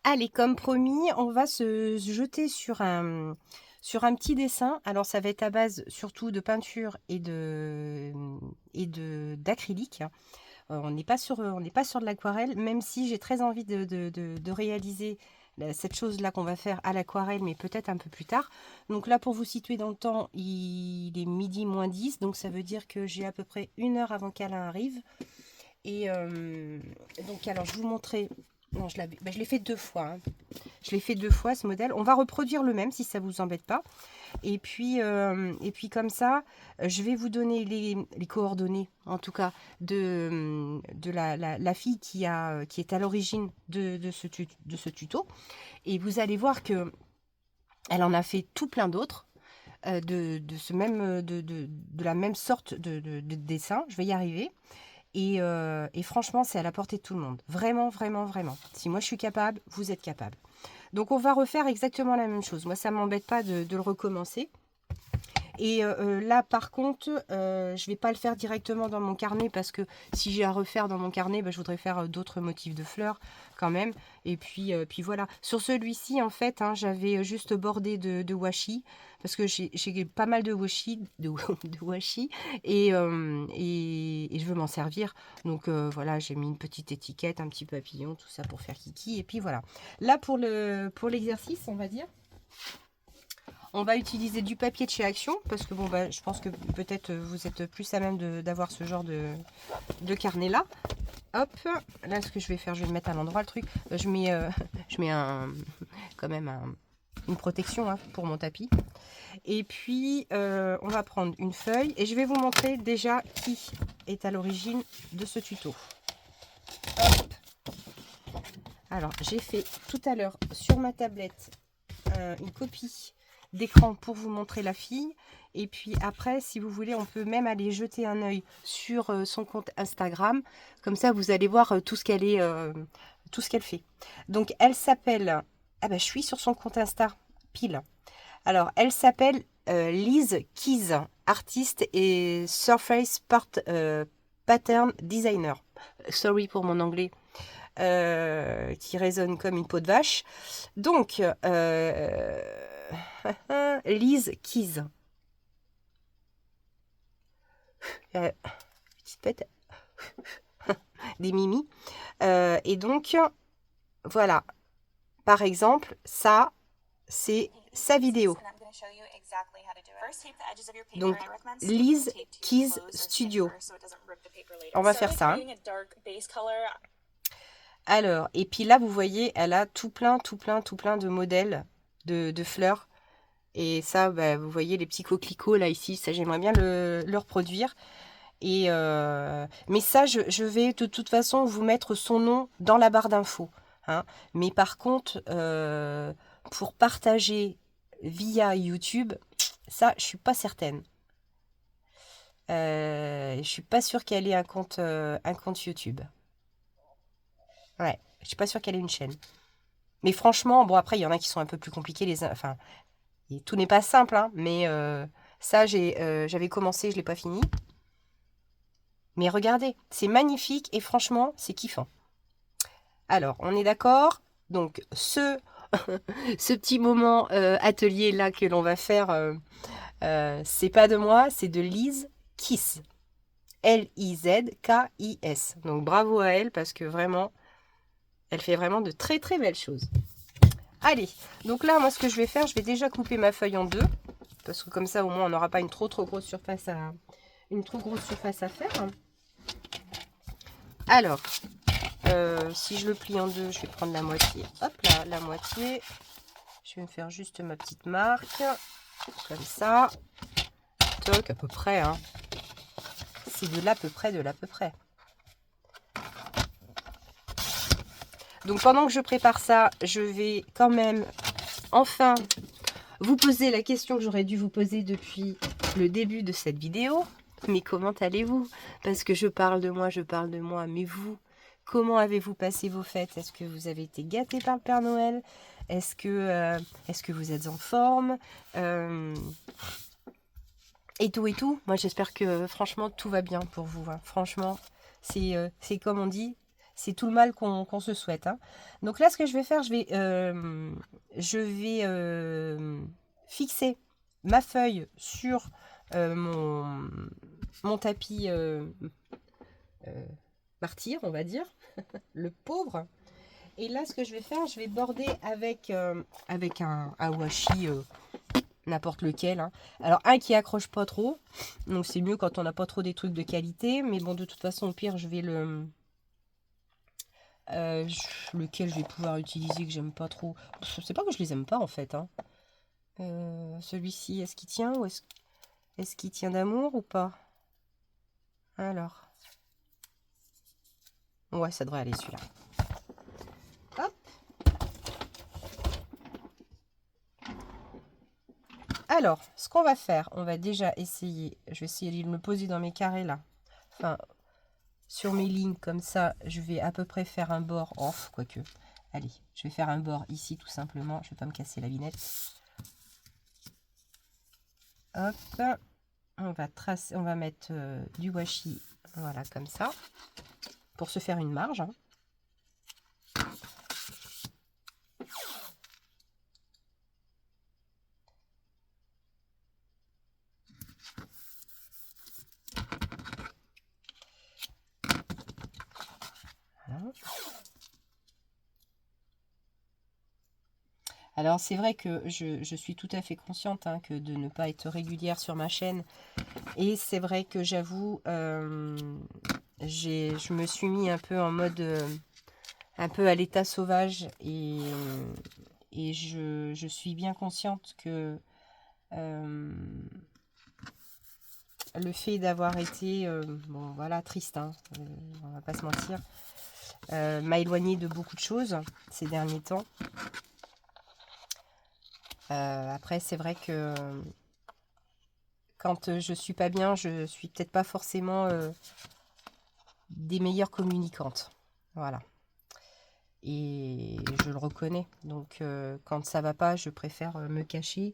Allez, comme promis, on va se jeter sur un petit dessin. Alors, ça va être à base surtout de peinture d'acrylique. On n'est pas sur de l'aquarelle, même si j'ai très envie de réaliser cette chose-là qu'on va faire à l'aquarelle, mais peut-être un peu plus tard. Donc là, pour vous situer dans le temps, il est midi moins 10, donc ça veut dire que j'ai à peu près 1 heure avant qu'Alain arrive. Et donc, alors, je vous montrais... Non, je l'ai fait 2 fois. Hein. Je l'ai fait 2 fois, ce modèle. On va reproduire le même, si ça ne vous embête pas. Et puis comme ça, je vais vous donner les coordonnées, en tout cas, de la fille qui est à l'origine de ce tuto. Et vous allez voir que elle en a fait tout plein d'autres. De la même sorte de dessin. Je vais y arriver. Et franchement, c'est à la portée de tout le monde. Vraiment, vraiment, vraiment. Si moi je suis capable, vous êtes capable. Donc on va refaire exactement la même chose. Moi, ça ne m'embête pas de le recommencer. Et là, par contre, je ne vais pas le faire directement dans mon carnet parce que si j'ai à refaire dans mon carnet, je voudrais faire d'autres motifs de fleurs quand même. Et puis voilà. Sur celui-ci, en fait, hein, j'avais juste bordé de washi parce que j'ai pas mal de washi, de washi et je veux m'en servir. Donc voilà, j'ai mis une petite étiquette, un petit papillon, tout ça pour faire kiki. Et puis voilà. Là, pour l'exercice, on va dire. On va utiliser du papier de chez Action parce que bon je pense que peut-être vous êtes plus à même d'avoir ce genre de carnet là. Hop, là ce que je vais faire, je vais le mettre à l'endroit le truc. Je mets quand même une protection hein, pour mon tapis. Et puis on va prendre une feuille et je vais vous montrer déjà qui est à l'origine de ce tuto. Hop. Alors j'ai fait tout à l'heure sur ma tablette une copie d'écran pour vous montrer la fille. Et puis après, si vous voulez, on peut même aller jeter un œil sur son compte Instagram. Comme ça, vous allez voir tout ce qu'elle fait. Donc, elle s'appelle... Ah ben, je suis sur son compte Insta, pile. Alors, elle s'appelle Lise Keys, artiste et Surface Pattern Designer. Sorry pour mon anglais. Qui résonne comme une peau de vache. Donc, Lise Keys. Petite pète. Des mimis. Et donc, voilà. Par exemple, ça, c'est sa vidéo. Donc, Lise Keys Studio. On va faire ça. Hein. Alors, et puis là, vous voyez, elle a tout plein de modèles de fleurs. Et ça, vous voyez les petits coquelicots là, ici. Ça, j'aimerais bien le reproduire. Mais ça, je vais de toute façon vous mettre son nom dans la barre d'infos. Hein. Mais par contre, pour partager via YouTube, ça, je suis pas certaine. Je suis pas sûre qu'elle ait un compte YouTube. Ouais, je suis pas sûre qu'elle ait une chaîne. Mais franchement, bon après, il y en a qui sont un peu plus compliqués. Enfin, tout n'est pas simple, hein, mais ça, j'avais commencé, je l'ai pas fini. Mais regardez, c'est magnifique et franchement, c'est kiffant. Alors, on est d'accord. Donc, ce petit moment atelier là que l'on va faire, c'est pas de moi, c'est de Lise Kiss. Lizkis. Donc, bravo à elle parce que vraiment, elle fait vraiment de très très belles choses. Allez, donc là, moi, ce que je vais faire, je vais déjà couper ma feuille en deux. Parce que comme ça, au moins, on n'aura pas une trop grosse surface à faire. Alors, si je le plie en deux, je vais prendre la moitié. Hop là, la moitié. Je vais me faire juste ma petite marque. Comme ça. Toc, à peu près. Hein. C'est de l'à peu près. Donc, pendant que je prépare ça, je vais quand même, enfin, vous poser la question que j'aurais dû vous poser depuis le début de cette vidéo. Mais comment allez-vous? Parce que je parle de moi, mais vous, comment avez-vous passé vos fêtes? Est-ce que vous avez été gâtés par le Père Noël? Est-ce que vous êtes en forme? Et tout. Moi, j'espère que franchement, tout va bien pour vous. Hein. Franchement, c'est comme on dit, c'est tout le mal qu'on se souhaite, hein. Donc là, ce que je vais faire, je vais fixer ma feuille sur mon tapis martyr, on va dire, le pauvre. Et là, ce que je vais faire, je vais border avec un washi, n'importe lequel, hein. Alors, un qui accroche pas trop, donc c'est mieux quand on n'a pas trop des trucs de qualité. Mais bon, de toute façon, au pire, je vais lequel je vais pouvoir utiliser que j'aime pas trop. C'est pas que je les aime pas en fait, hein. Celui-ci, est-ce qu'il tient ou est-ce qu'il tient d'amour ou pas? Alors, ouais, ça devrait aller celui-là. Hop. Alors, ce qu'on va faire, on va déjà essayer, je vais essayer de me poser dans mes carrés là, enfin, sur mes lignes comme ça, je vais à peu près faire un bord off, quoique. Allez, je vais faire un bord ici tout simplement, je vais pas me casser la binette. Hop, on va tracer, on va mettre du washi, voilà, comme ça, pour se faire une marge, hein. Voilà. Alors c'est vrai que je suis tout à fait consciente, hein, que de ne pas être régulière sur ma chaîne. Et c'est vrai que j'avoue, je me suis mis un peu en mode, un peu à l'état sauvage. Et je suis bien consciente que le fait d'avoir été, bon voilà, triste, hein, on va pas se mentir, m'a éloignée de beaucoup de choses ces derniers temps. Après, c'est vrai que quand je suis pas bien, je suis peut-être pas forcément des meilleures communicantes. Voilà. Et je le reconnais. Donc, quand ça va pas, je préfère me cacher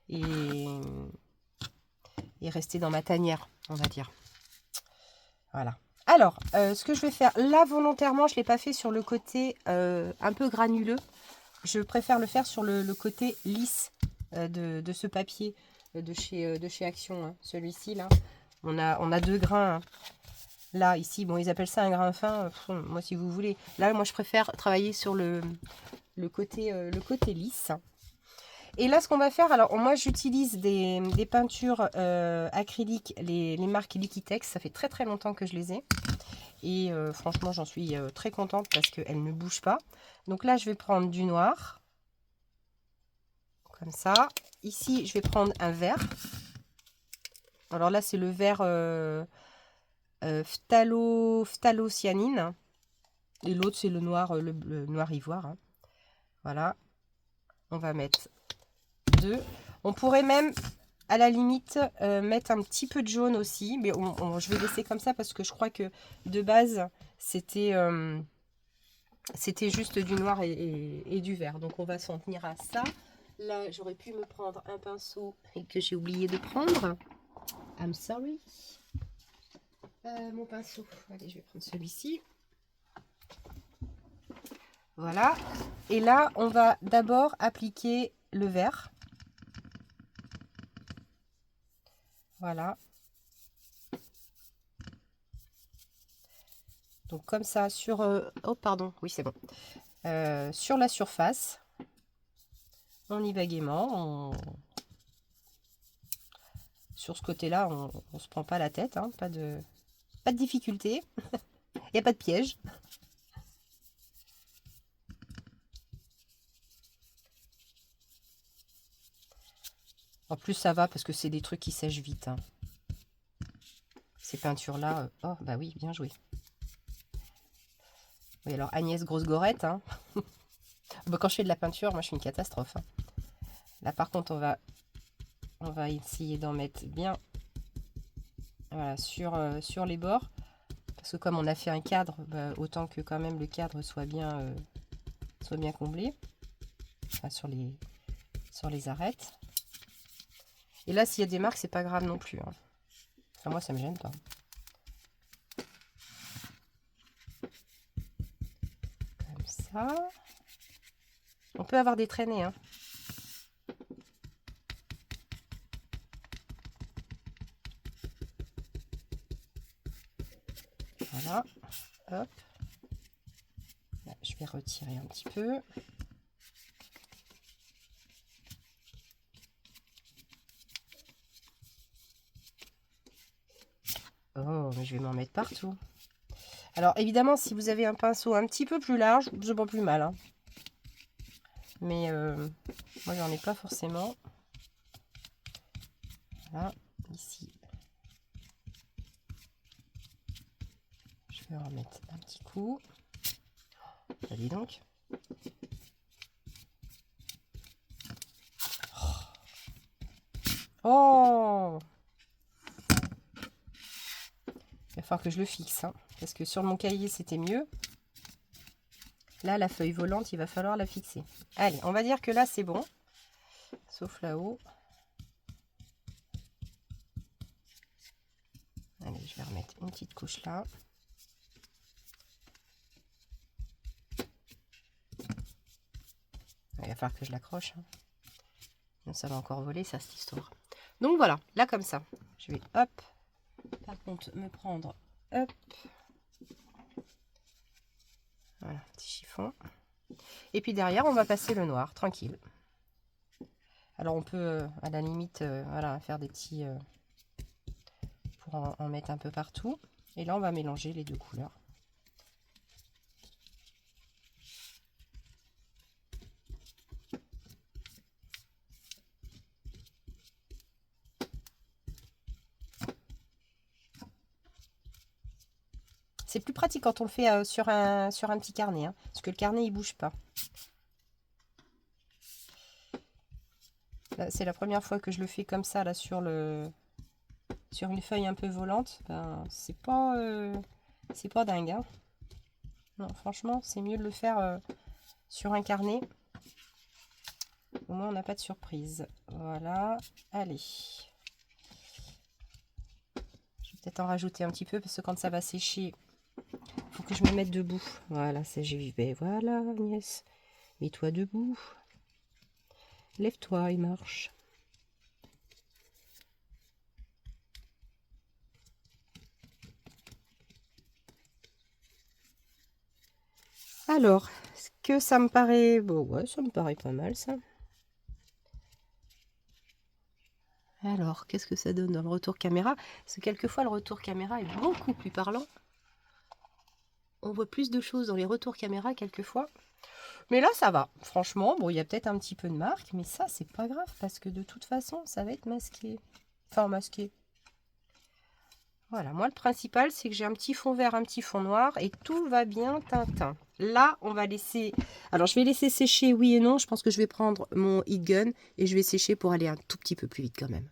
et rester dans ma tanière, on va dire. Voilà. Alors, ce que je vais faire, là, volontairement, je ne l'ai pas fait sur le côté un peu granuleux. Je préfère le faire sur le côté lisse de ce papier de chez Action, hein. Celui-ci, là, on a deux grains, hein. Là, ici, bon, ils appellent ça un grain fin. Moi, si vous voulez. Là, moi, je préfère travailler sur le côté lisse. Et là, ce qu'on va faire, alors moi, j'utilise des peintures acryliques, les marques Liquitex. Ça fait très très longtemps que je les ai. Et franchement, j'en suis très contente parce qu'elles ne bougent pas. Donc là, je vais prendre du noir. Comme ça. Ici, je vais prendre un vert. Alors là, c'est le vert phthalocyanine. Et l'autre, c'est le noir, le noir ivoire, hein. Voilà. On va mettre 2. On pourrait même, à la limite, mettre un petit peu de jaune aussi. Mais je vais laisser comme ça parce que je crois que de base, c'était juste du noir et du vert. Donc, on va s'en tenir à ça. Là, j'aurais pu me prendre un pinceau et que j'ai oublié de prendre. I'm sorry. Mon pinceau. Allez, je vais prendre celui-ci. Voilà. Et là, on va d'abord appliquer le vert. Voilà. Donc comme ça sur... oh pardon, oui c'est bon. Sur la surface. On y va gaiement. Sur ce côté-là, on ne se prend pas la tête, hein, pas de difficulté. Il n'y a pas de piège. En plus, ça va parce que c'est des trucs qui sèchent vite, hein. Ces peintures-là, oh, bah oui, bien joué. Oui, alors Agnès grosse gorette, hein. Bah, quand je fais de la peinture, moi, je suis une catastrophe, hein. Là, par contre, on va essayer d'en mettre bien, voilà, sur les bords. Parce que comme on a fait un cadre, bah, autant que quand même le cadre soit bien comblé. Enfin, sur les arêtes. Et là, s'il y a des marques, c'est pas grave non plus, hein. Enfin, moi, ça me gêne pas. ça. On peut avoir des traînées, hein. Voilà, hop. Là, je vais retirer un petit peu. Oh, mais je vais m'en mettre partout. Alors, évidemment, si vous avez un pinceau un petit peu plus large, c'est pas plus mal, hein. Mais moi, j'en ai pas forcément. Voilà, ici. Je vais en remettre un petit coup. Bah, dis donc. Oh! Il va falloir que je le fixe, hein, parce que sur mon cahier, c'était mieux. Là, la feuille volante, il va falloir la fixer. Allez, on va dire que là, c'est bon. Sauf là-haut. Allez, je vais remettre une petite couche là. Il va falloir que je l'accroche, hein. Non, ça va encore voler, ça, cette histoire. Donc voilà, là comme ça. Je vais, hop, par contre, me prendre, hop. Voilà, petit chiffon. Et puis derrière, on va passer le noir, tranquille. Alors on peut, à la limite, voilà, faire des petits... pour en mettre un peu partout. Et là, on va mélanger les deux couleurs. C'est plus pratique quand on le fait sur un petit carnet, hein, parce que le carnet, il bouge pas. C'est la première fois que je le fais comme ça, là, sur une feuille un peu volante. Ben, c'est pas dingue, hein. Non, franchement, c'est mieux de le faire sur un carnet. Au moins, on n'a pas de surprise. Voilà, allez. Je vais peut-être en rajouter un petit peu, parce que quand ça va sécher, il faut que je me mette debout. Voilà, c'est j'y vais. Voilà, Agnès. Mets-toi debout. Lève-toi et marche. Alors, est-ce que ça me paraît... Bon, ouais, ça me paraît pas mal, ça. Alors, qu'est-ce que ça donne dans le retour caméra? Parce que quelquefois, le retour caméra est beaucoup plus parlant. On voit plus de choses dans les retours caméra, quelquefois. Mais là, ça va. Franchement, bon, il y a peut-être un petit peu de marque, mais ça, c'est pas grave, parce que de toute façon, ça va être masqué. Enfin, masqué. Voilà, moi, le principal, c'est que j'ai un petit fond vert, un petit fond noir, et tout va bien Tintin. Là, on va laisser... Alors, je vais laisser sécher, oui et non. Je pense que je vais prendre mon heat gun, et je vais sécher pour aller un tout petit peu plus vite quand même.